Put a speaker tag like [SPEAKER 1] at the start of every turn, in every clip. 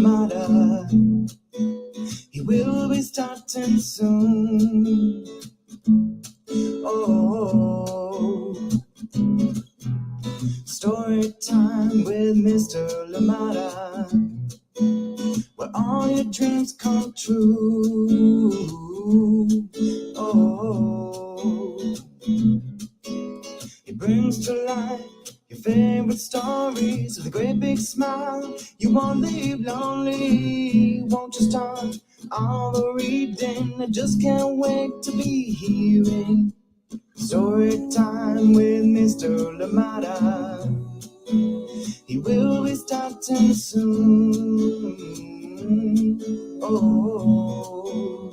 [SPEAKER 1] Lamada. He will be starting soon. Oh, story time with Mr. Lamada, where all your dreams come true. Oh, he brings to life your favorite stories with a great big smile. You won't leave lonely, won't you start all the reading? I just can't wait to be hearing story time with Mr. Lamada. He will be starting soon. Oh,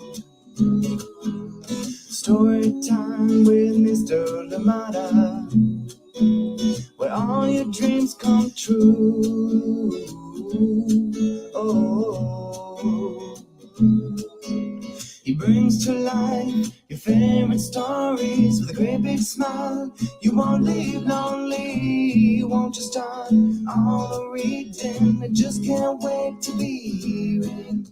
[SPEAKER 1] story time with Mr. Lamada, where all your dreams come true. Oh, he brings to life your favorite stories with a great big smile. You won't leave lonely, won't you start all the reading? I just can't wait to be hearing.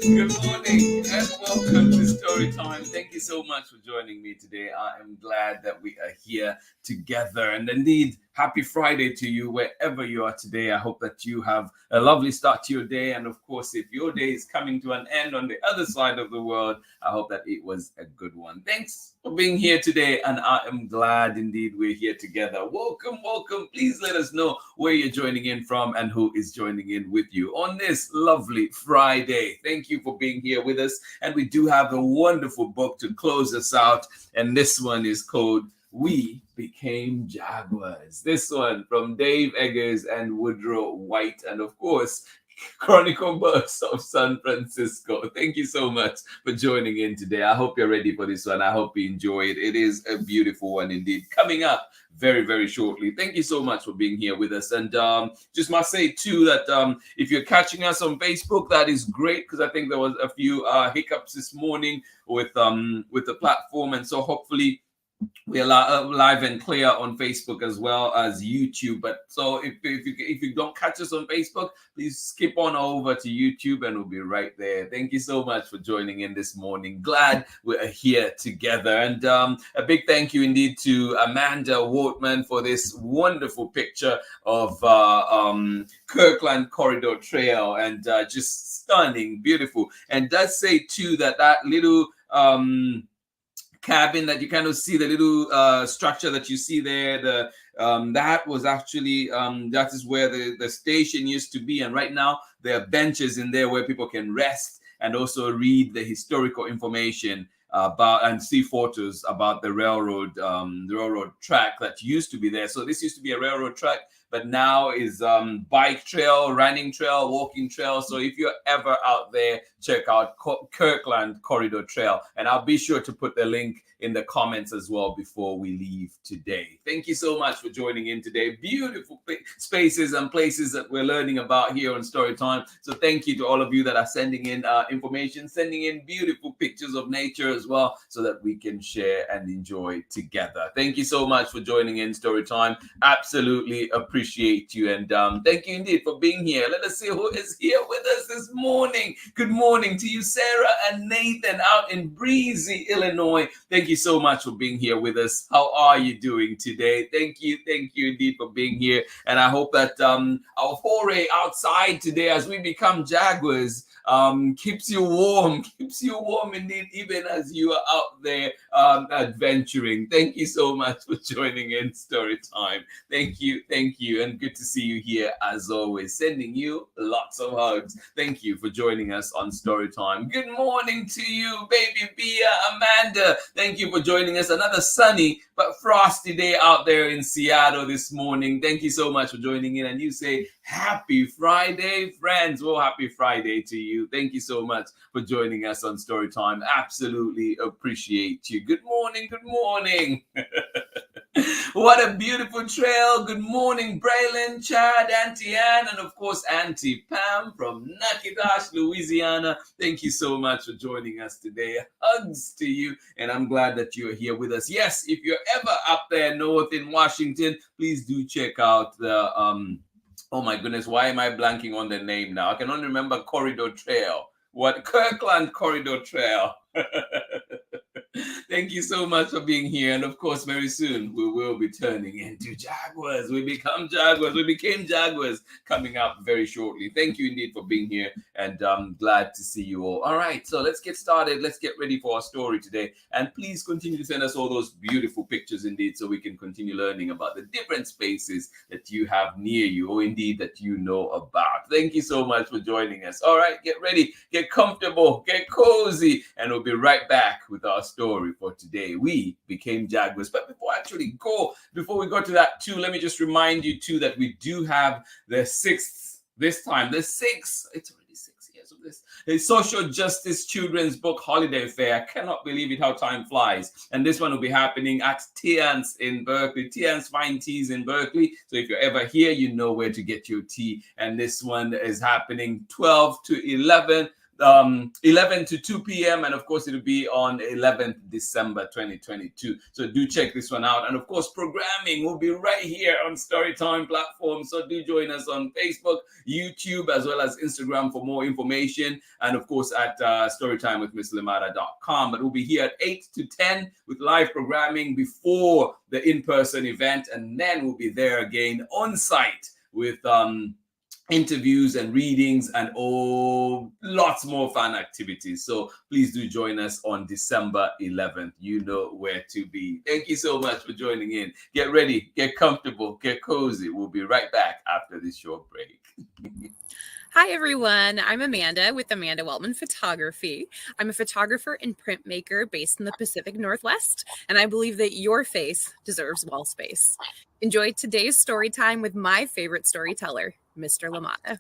[SPEAKER 2] Good morning and welcome to Story Time. Thank you so much for joining me today. I am glad that we are here together, and indeed, happy Friday to you wherever you are today. I hope that you have a lovely start to your day, and of course, if your day is coming to an end on the other side of the world, I hope that it was a good one. Thanks for being here today, and I am glad indeed we're here together. Welcome, welcome. Please let us know where you're joining in from and who is joining in with you on this lovely Friday. Thank you for being here with us, and we do have a wonderful book to close us out, and this one is called We Became Jaguars. This one from Dave Eggers and Woodrow White, and of course, Chronicle Books of San Francisco. Thank you so much for joining in today. I hope you're ready for this one. I hope you enjoy it. It is a beautiful one indeed. Coming up very, very shortly. Thank you so much for being here with us. And just must say too that if you're catching us on Facebook, that is great, because I think there was a few hiccups this morning with the platform, and so hopefully we are live and clear on Facebook as well as YouTube. But so if you don't catch us on Facebook, please skip on over to YouTube and we'll be right there. Thank you so much for joining in this morning. Glad we're here together. And a big thank you indeed to Amanda Wortman for this wonderful picture of Kirkland Corridor Trail, and just stunning, beautiful. And does say too that little cabin that you kind of see, the little structure that you see there, that was actually that is where the station used to be, and right now there are benches in there where people can rest and also read the historical information about and see photos about the railroad track that used to be there. So this used to be a railroad track, but now is bike trail, running trail, walking trail. So if you're ever out there, check out Kirkland Corridor Trail. And I'll be sure to put the link in the comments as well before we leave today. Thank you so much for joining in today. Beautiful spaces and places that we're learning about here on Storytime. So thank you to all of you that are sending in information, sending in beautiful pictures of nature as well, so that we can share and enjoy together. Thank you so much for joining in Storytime. Absolutely appreciate you. And thank you indeed for being here. Let us see who is here with us this morning. Good morning to you, Sarah and Nathan out in breezy Illinois. Thank you so much for being here with us. How are you doing today? Thank you indeed for being here. And I hope that our foray outside today as we become Jaguars keeps you warm indeed, even as you are out there adventuring. Thank you so much for joining in Storytime. Thank you, and good to see you here as always. Sending you lots of hugs. Thank you for joining us on Storytime. Good morning to you, baby Bia, Amanda. Thank you for joining us. Another sunny but frosty day out there in Seattle this morning. Thank you so much for joining in. And you say, happy Friday, friends. Well, happy Friday to you. Thank you so much for joining us on Storytime. Absolutely appreciate you. Good morning. What a beautiful trail. Good morning, Braylon, Chad, Auntie Ann, and of course, Auntie Pam from Natchitoches, Louisiana. Thank you so much for joining us today. Hugs to you, and I'm glad that you're here with us. Yes, if you're ever up there north in Washington, please do check out the oh my goodness, why am I blanking on the name now? I can only remember Corridor Trail. What Kirkland Corridor Trail. Thank you so much for being here. And of course, very soon we will be turning into Jaguars. We become Jaguars. We became Jaguars coming up very shortly. Thank you indeed for being here. And I'm glad to see you all. All right, so let's get started. Let's get ready for our story today. And please continue to send us all those beautiful pictures indeed so we can continue learning about the different spaces that you have near you or indeed that you know about. Thank you so much for joining us. All right, get ready, get comfortable, get cozy, and we'll be right back with our story for today. We became Jaguars. But before we go to that too, let me just remind you too that we do have the sixth, it's already 6 years of this, a social justice children's book holiday fair. I cannot believe it how time flies. And this one will be happening at Tian's in Berkeley, Tian's Fine Teas in Berkeley. So if you're ever here, you know where to get your tea. And this one is happening 12 to 11 to 2 p.m. and of course it'll be on 11th December 2022. So do check this one out. And of course, programming will be right here on Storytime platform. So do join us on Facebook, YouTube, as well as Instagram for more information. And of course at storytimewithmisslimata.com. But we'll be here at 8 to 10 with live programming before the in-person event. And then we'll be there again on site with interviews and readings and lots more fun activities. So please do join us on December 11th. You know where to be. Thank you so much for joining in. Get ready, get comfortable, get cozy. We'll be right back after this short break.
[SPEAKER 3] Hi, everyone. I'm Amanda with Amanda Weltman Photography. I'm a photographer and printmaker based in the Pacific Northwest, and I believe that your face deserves wall space. Enjoy today's story time with my favorite storyteller, Mr. Lamata.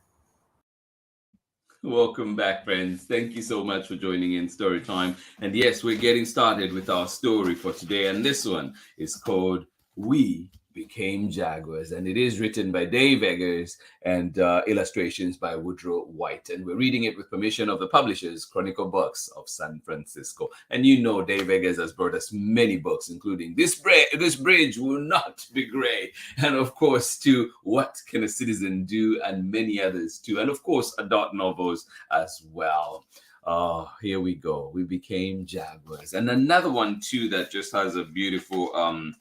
[SPEAKER 2] Welcome back, friends. Thank you so much for joining in Story Time. And yes, we're getting started with our story for today. And this one is called We Became Jaguars. And it is written by Dave Eggers and illustrations by Woodrow White. And we're reading it with permission of the publishers, Chronicle Books of San Francisco. And you know Dave Eggers has brought us many books, including This Bridge Will Not Be Gray. And of course, to What Can a Citizen Do? And many others too. And of course, adult novels as well. Oh, here we go. We Became Jaguars. And another one too that just has a beautiful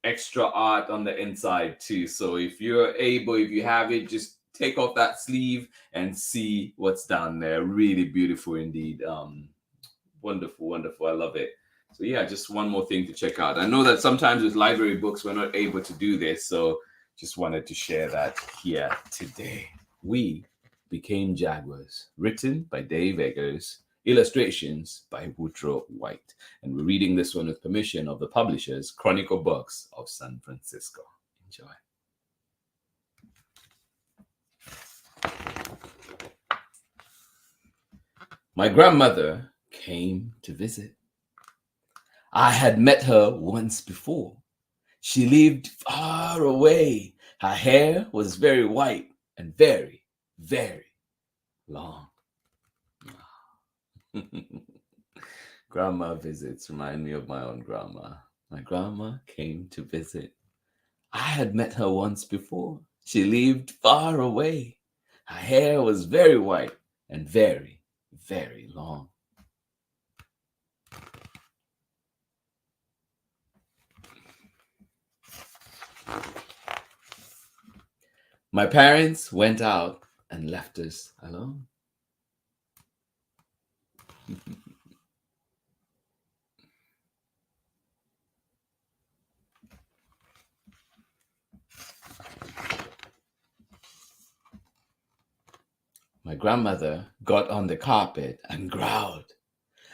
[SPEAKER 2] extra art on the inside too. So if you're able, if you have it, just take off that sleeve and see what's down there. Really beautiful indeed. Wonderful. I love it. So yeah, just one more thing to check out. I know that sometimes with library books we're not able to do this, so just wanted to share that here today. We Became Jaguars, written by Dave Eggers, illustrations by Woodrow White. And we're reading this one with permission of the publishers, Chronicle Books of San Francisco. Enjoy. My grandmother came to visit. I had met her once before. She lived far away. Her hair was very white and very, very long. Grandma visits remind me of my own grandma. My grandma came to visit. I had met her once before. She lived far away. Her hair was very white and very, very long. My parents went out and left us alone. My grandmother got on the carpet and growled.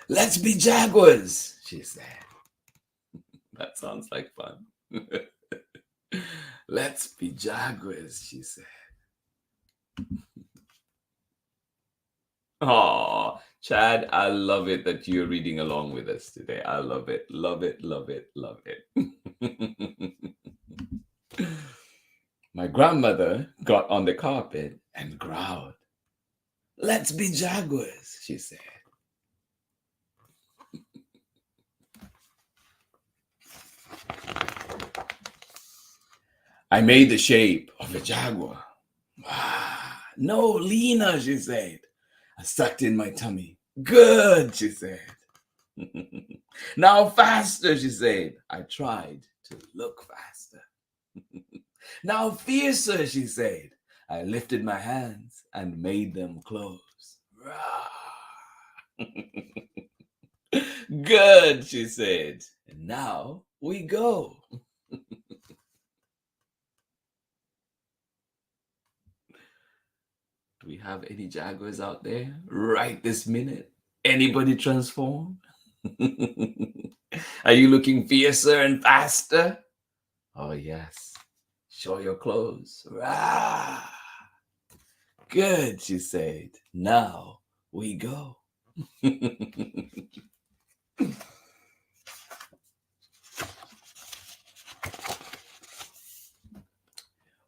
[SPEAKER 2] "Let's be jaguars," she said. That sounds like fun. "Let's be jaguars," she said. Oh, Chad, I love it that you're reading along with us today. I love it, love it, love it, love it. My grandmother got on the carpet and growled. "Let's be jaguars," she said. I made the shape of a jaguar. "Ah, no, leaner," she said. I sucked in my tummy. "Good," she said. "Now faster," she said. I tried to look faster. "Now fiercer," she said. I lifted my hands and made them close. "Good," she said. "And now we go." Do we have any jaguars out there right this minute? Anybody transform? Are you looking fiercer and faster? Oh, yes. Show your clothes. Rah! "Good," she said. "Now we go."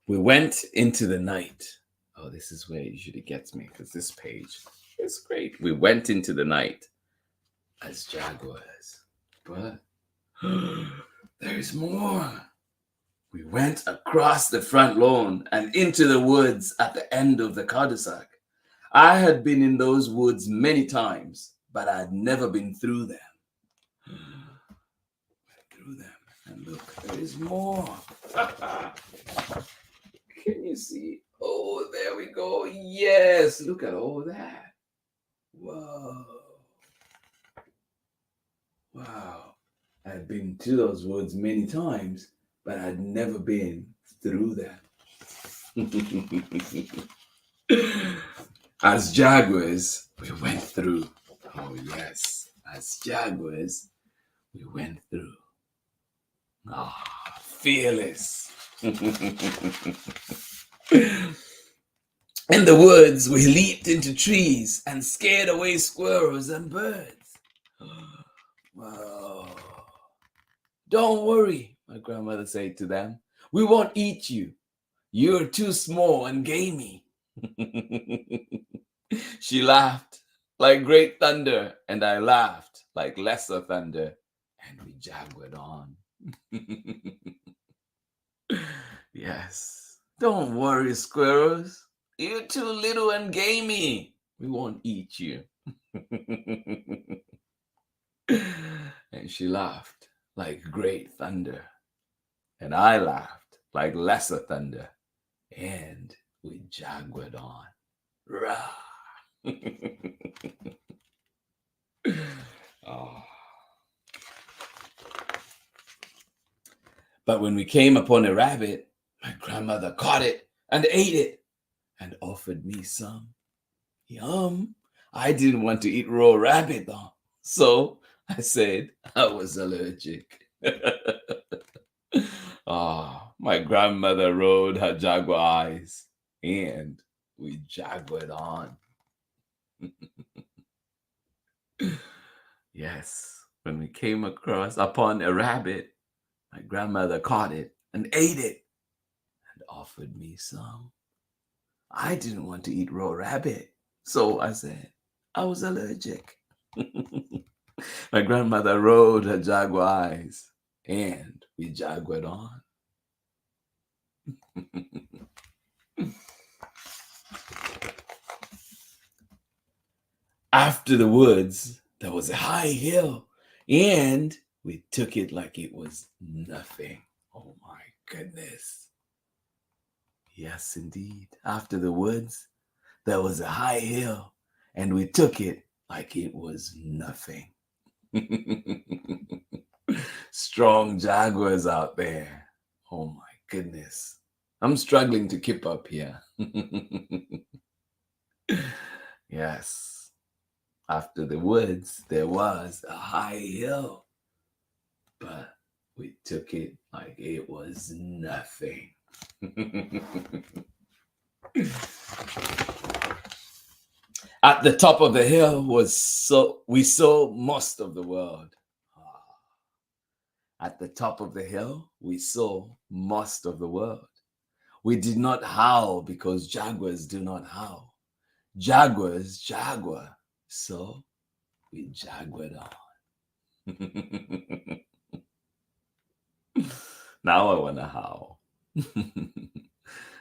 [SPEAKER 2] We went into the night. Oh, this is where it usually gets me, because this page is great. We went into the night as jaguars. But there's more. We went across the front lawn and into the woods at the end of the cul-de-sac. I had been in those woods many times, but I'd never been through them. Through them. And look, there is more. Can you see? Oh, there we go. Yes, look at all that. Whoa. Wow. I'd been to those woods many times, but I'd never been through them. As jaguars, we went through. Oh, yes. As jaguars, we went through. Ah, fearless. In the woods, we leaped into trees and scared away squirrels and birds. Wow. "Don't worry," my grandmother said to them. "We won't eat you. You're too small and gamey." She laughed like great thunder, and I laughed like lesser thunder, and we jaguared on. Yes. "Don't worry, squirrels. You're too little and gamey. We won't eat you." And she laughed like great thunder, and I laughed like lesser thunder, and we jaguared on. Rah! Oh. But when we came upon a rabbit, my grandmother caught it and ate it and offered me some. Yum! I didn't want to eat raw rabbit though, so I said I was allergic. Oh, my grandmother rolled her jaguar eyes, and we jaguared on. Yes, when we came upon a rabbit, my grandmother caught it and ate it and offered me some. I didn't want to eat raw rabbit, so I said I was allergic. My grandmother rolled her jaguar eyes, and we jaguared on. After the woods, there was a high hill, and we took it like it was nothing. Oh my goodness. Yes, indeed. After the woods, there was a high hill, and we took it like it was nothing. Strong jaguars out there. Oh my goodness. I'm struggling to keep up here. Yes. After the woods, there was a high hill, but we took it like it was nothing. At the top of the hill we saw most of the world. At the top of the hill, we saw most of the world. We did not howl because jaguars do not howl. Jaguars jaguar, so we jaguared on. Now I want to howl.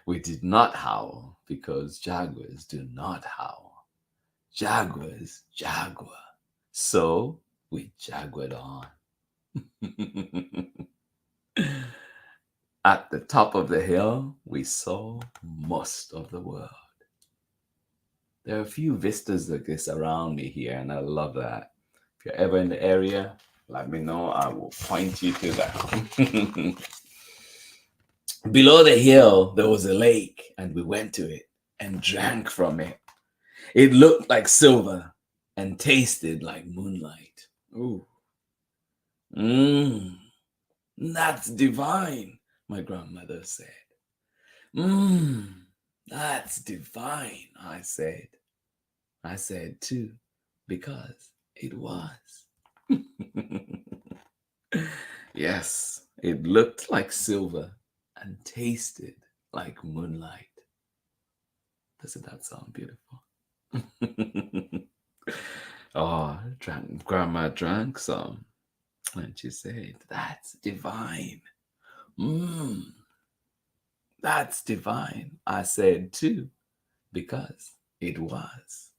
[SPEAKER 2] We did not howl because jaguars do not howl. Jaguars jaguar, so we jaguared on. At the top of the hill, we saw most of the world. There are a few vistas like this around me here, and I love that. If you're ever in the area, let me know. I will point you to that. Below the hill, there was a lake, and we went to it and drank from it. It looked like silver and tasted like moonlight. Ooh. That's divine, my grandmother said. That's divine, I said. I said too, because it was. Yes, it looked like silver and tasted like moonlight. Doesn't that sound beautiful? Oh, Grandma drank some, and she said, "That's divine." That's divine, I said too, because it was.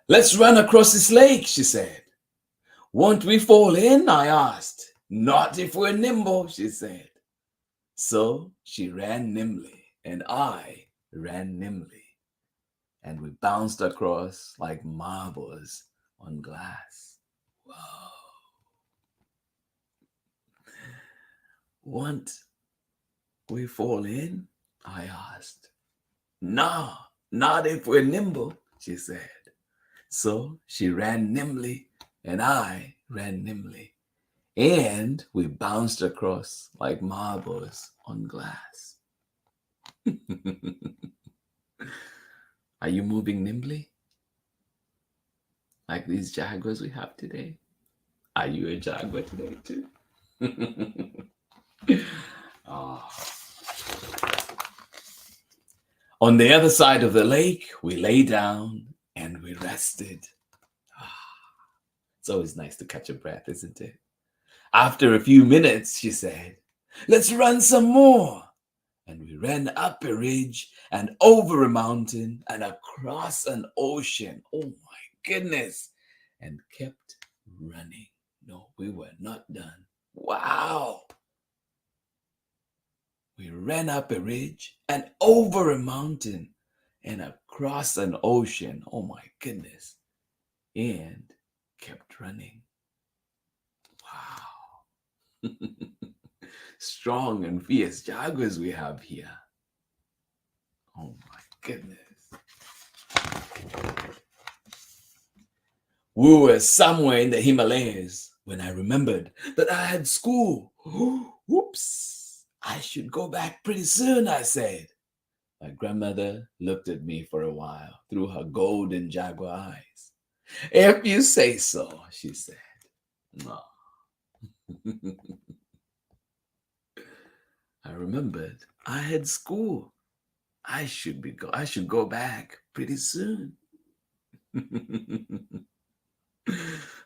[SPEAKER 2] Let's run across this lake, she said. Won't we fall in? I asked. Not if we're nimble, she said. So she ran nimbly, and I ran nimbly, and we bounced across like marbles on glass. Whoa. Won't we fall in? I asked. No, not if we're nimble, she said. So she ran nimbly, and I ran nimbly, and we bounced across like marbles on glass. Are you moving nimbly? Like these jaguars we have today? Are you a jaguar today too? Oh. On the other side of the lake, we lay down and we rested. It's always nice to catch a breath, isn't it? After a few minutes, she said, let's run some more. And we ran up a ridge and over a mountain and across an ocean. Oh my goodness. And kept running. No, we were not done. Wow. We ran up a ridge and over a mountain and across an ocean. Oh my goodness. And kept running. Wow. Strong and fierce jaguars we have here. Oh my goodness. We were somewhere in the Himalayas when I remembered that I had school. Whoops. I should go back pretty soon, I said. My grandmother looked at me for a while through her golden jaguar eyes. If you say so, she said. No. I remembered I had school. I should go back pretty soon.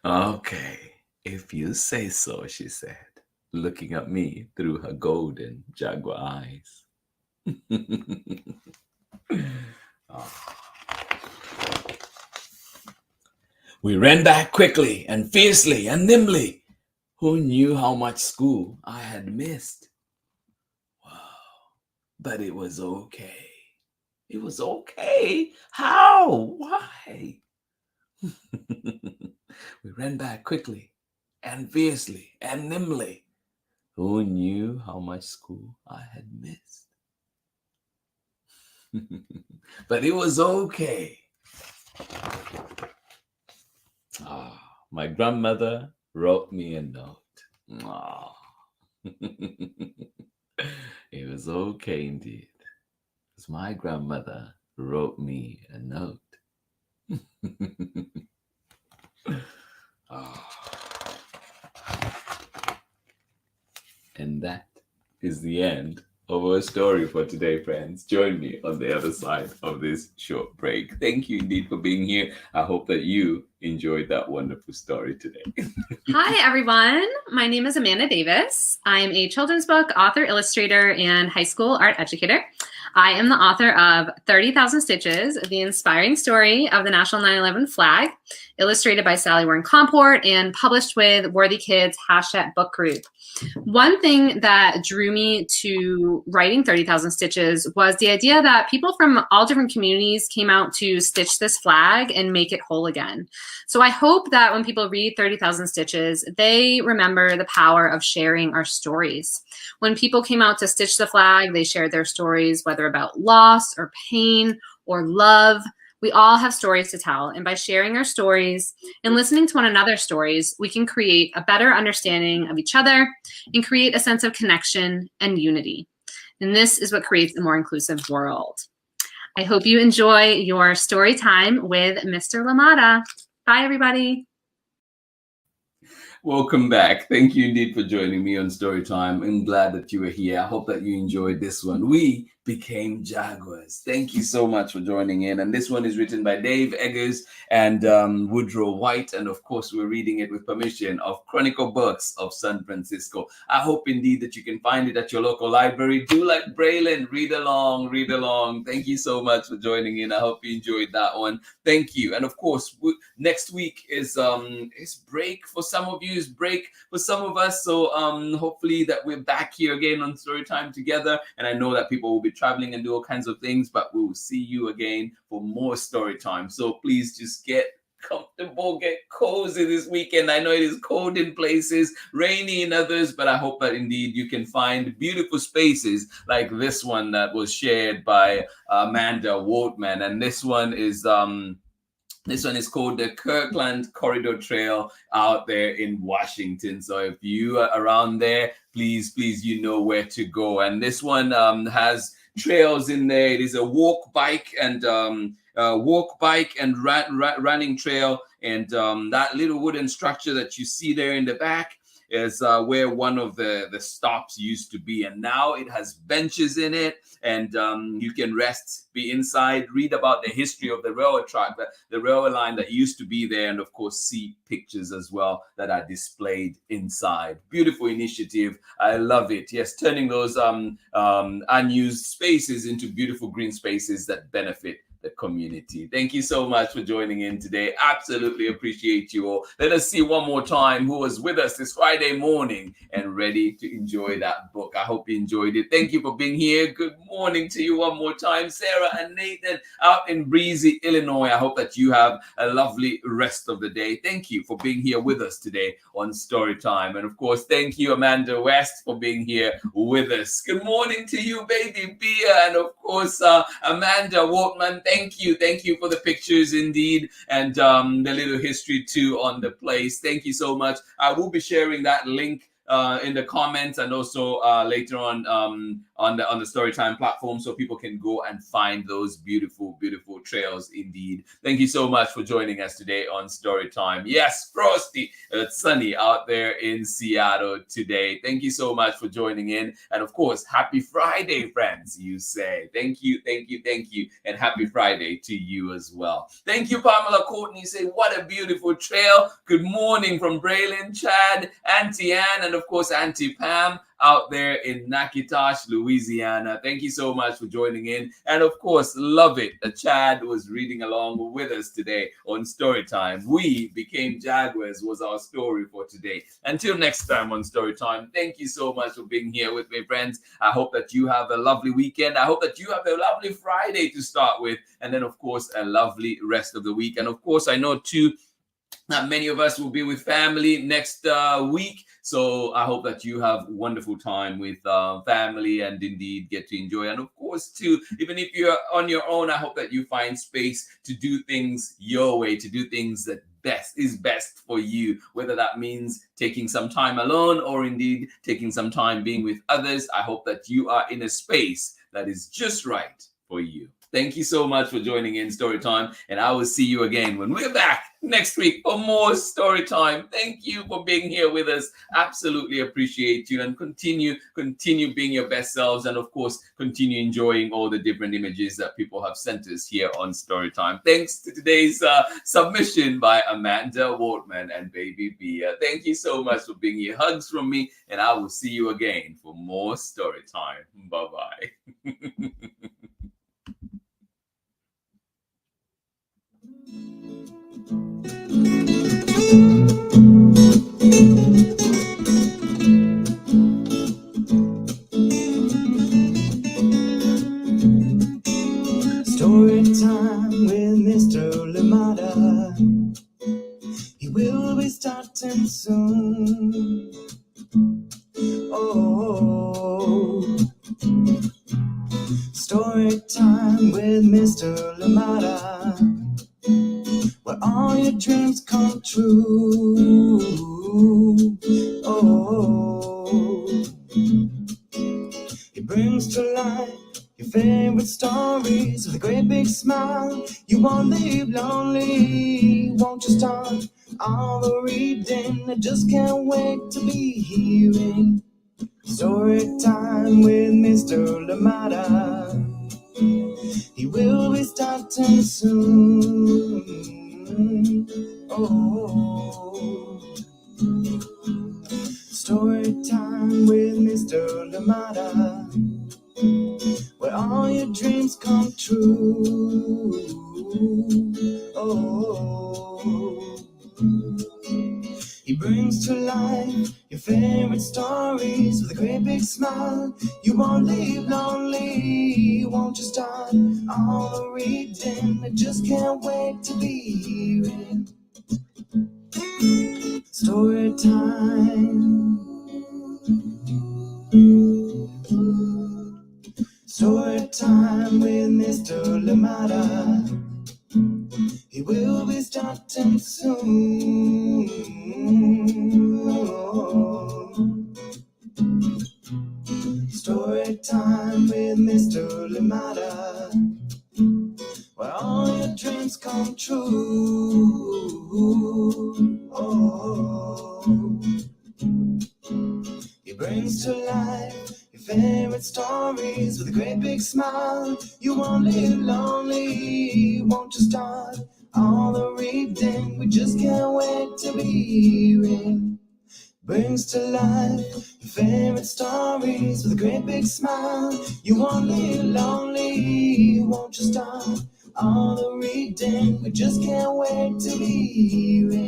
[SPEAKER 2] Okay, if you say so, she said, looking at me through her golden jaguar eyes. Oh. We ran back quickly and fiercely and nimbly. Who knew how much school I had missed? Wow, but it was okay. It was okay. How? Why? We ran back quickly and fiercely and nimbly. Who knew how much school I had missed? But it was okay. My grandmother wrote me a note. It was okay indeed. Because my grandmother wrote me a note. And that is the end of our story for today, friends. Join me on the other side of this short break. Thank you indeed for being here. I hope that you enjoyed that wonderful story today.
[SPEAKER 4] Hi, everyone. My name is Amanda Davis. I'm a children's book author, illustrator, and high school art educator. I am the author of 30,000 Stitches, the inspiring story of the National 9/11 flag, illustrated by Sally Warren Comport and published with Worthy Kids #book group. One thing that drew me to writing 30,000 Stitches was the idea that people from all different communities came out to stitch this flag and make it whole again. So I hope that when people read 30,000 Stitches, they remember the power of sharing our stories. When people came out to stitch the flag, they shared their stories, whether about loss or pain or love. We all have stories to tell, and by sharing our stories and listening to one another's stories, we can create a better understanding of each other and create a sense of connection and unity. And this is what creates a more inclusive world. I hope you enjoy your story time with Mr. Lamada. Bye, everybody.
[SPEAKER 2] Welcome back. Thank you indeed for joining me on Storytime. I'm glad that you were here. I hope that you enjoyed this one. We became jaguars. Thank you so much for joining in. And this one is written by Dave Eggers and Woodrow White. And of course, we're reading it with permission of Chronicle Books of San Francisco. I hope indeed that you can find it at your local library. Do like Braylon, read along, read along. Thank you so much for joining in. I hope you enjoyed that one. Thank you. And of course, next week is break for some of you, is break for some of us. So hopefully that we're back here again on Storytime together. And I know that people will be traveling and do all kinds of things, but we will see you again for more story time. So please just get comfortable, get cozy this weekend. I know it is cold in places, rainy in others, but I hope that indeed you can find beautiful spaces like this one that was shared by Amanda Wortman. And this one is called the Kirkland Corridor Trail out there in Washington. So if you are around there, please, you know where to go. And this one has trails in there. It is a walk, bike, and running trail. And that little wooden structure that you see there in the back is where one of the stops used to be. And now it has benches in it, and you can rest, be inside, read about the history of the railroad track, the railroad line that used to be there, and of course see pictures as well that are displayed inside. Beautiful initiative. I love it. Yes, turning those unused spaces into beautiful green spaces that benefit the community. Thank you so much for joining in today. Absolutely appreciate you all. Let us see one more time who was with us this Friday morning and ready to enjoy that book. I hope you enjoyed it. Thank you for being here. Good morning to you one more time, Sarah and Nathan out in breezy Illinois. I hope that you have a lovely rest of the day. Thank you for being here with us today on Storytime. And of course, thank you, Amanda West, for being here with us. Good morning to you, baby Bia, and of course, Amanda Wortman. Thank you for the pictures indeed, and the little history too on the place. Thank you so much. I will be sharing that link in the comments and also later on the Storytime platform, so people can go and find those beautiful trails indeed. Thank you so much for joining us today on Storytime. Yes, frosty, it's sunny out there in Seattle today. Thank you so much for joining in, and of course, happy Friday, friends. You say thank you, and happy Friday to you as well. Thank you, Pamela Courtney. Say what a beautiful trail. Good morning from Braylon, Chad, Auntie Ann, and of course Auntie Pam out there in Natchitoches, Louisiana. Thank you so much for joining in. And of course, love it that Chad was reading along with us today on Storytime. We became jaguars was our story for today. Until next time on Storytime, thank you so much for being here with me, friends. I hope that you have a lovely weekend. I hope that you have a lovely Friday to start with. And then, of course, a lovely rest of the week. And of course, I know too, many of us will be with family next week. So I hope that you have a wonderful time with family and indeed get to enjoy. And of course, too, even if you're on your own, I hope that you find space to do things your way, to do things that is best for you, whether that means taking some time alone or indeed taking some time being with others. I hope that you are in a space that is just right for you. Thank you so much for joining in Storytime, and I will see you again when we're back next week for more Storytime. Thank you for being here with us. Absolutely appreciate you, and continue being your best selves, and of course continue enjoying all the different images that people have sent us here on Storytime. Thanks to today's submission by Amanda Wortman and Baby Bia. Thank you so much for being here. Hugs from me, and I will see you again for more Storytime. Bye-bye.
[SPEAKER 1] Story time with Mr. Lamada. He will be starting soon. Oh, story time with Mr. Lamada, where all your dreams come true. Oh, he brings to life your favorite stories with a great big smile. You won't leave lonely. Won't you start all the reading? I just can't wait to be hearing story time with Mr. Lamada. He will be starting soon. Oh, story time with Mr. Lamada, where all your dreams come true. Oh, he brings to life your favorite stories with a great big smile. You won't leave lonely. Won't you start all the reading? I just can't wait to be hearing story time. Story time with Mr. Lamada. He will be starting soon. Oh, story time with Mr. Lamada, where all your dreams come true. Oh, he brings to life your favorite stories with a great big smile. You won't live lonely. Won't you start all the reading? We just can't wait to be hearing. Brings to life your favorite stories with a great big smile. You won't live lonely. Won't you start all the reading? We just can't wait to be hearing